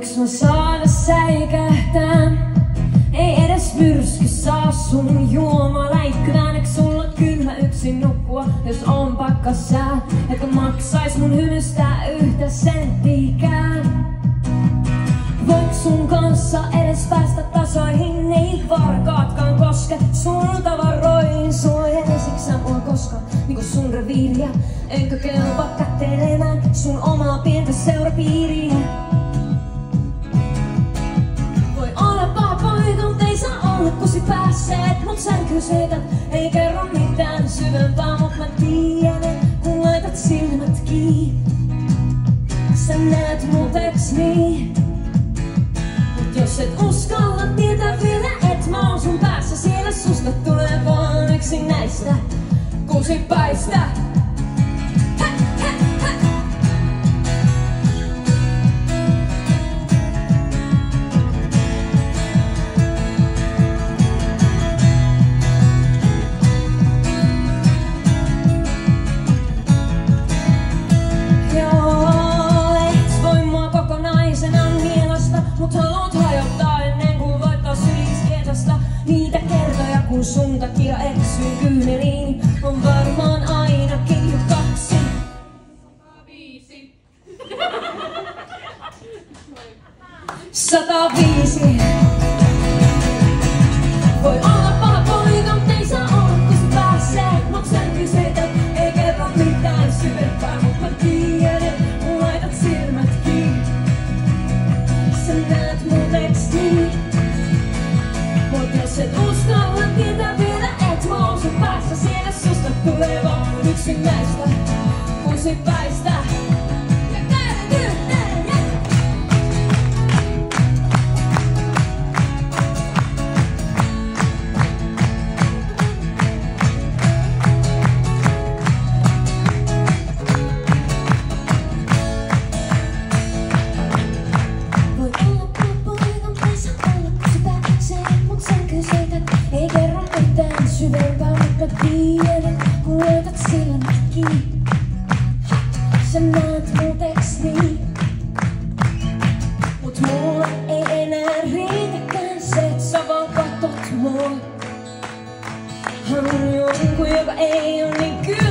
Voiks mä saada säikähtää? Ei edes myrsky saa sun juoma läikkymään. Eiks sulla kylmä yksin nukkua, jos on pakkasää? Etkö maksais mun hymystä yhtä senttiikään? Voiks sun kanssa edes päästä tasoihin? Ei varkaatkaan koske sun tavaroihin. Suojelisikö sä mua koskaan niinku sun reviiriä? Enkö kelpaa kättelemään sun omaa pientä seurapiiriä? Voi olla pahoita, mut ei saa olla kusi päässeet. Mut sänkyseetät ei kerro mitään syvempää. Mut mä tiedän, kun laitat silmät kiinni. Sä näet mut eks niin? Jos et uskalla tietää vielä, et mä oon sun päässä. Siellä susta tulee vaan yksi näistä kusipäistä. Joo, et voi mua kokonaisena mielestä, mut haluat hajottaa ennen kuin voittaa syliskietosta. Niitä kertoja kun sun takia eksyy kyyneliin, on varmaan ainakin jo 2. 105. Voi olla paha poika, mut ei saa olla kun sä pääsee. Mut sänkyseetät ei kerro mitään syvempää. Mut mä tiedän, kun laitat silmät kiinni. Sä näet mut eks niin? Mut jos et uskalla tietää vielä, et mä oon sun päässä. Siellä susta tulee vaan yksi näistä kusipäistä. Ei kerro mitään syvempää, mutta tiedän, kun laitat silmät kiinni. Sä näet mut eks niin? Mut mulla ei enää riitäkään se, et sä vaan katot mua. Haluan jonkun, joka ei oo niin kyllä.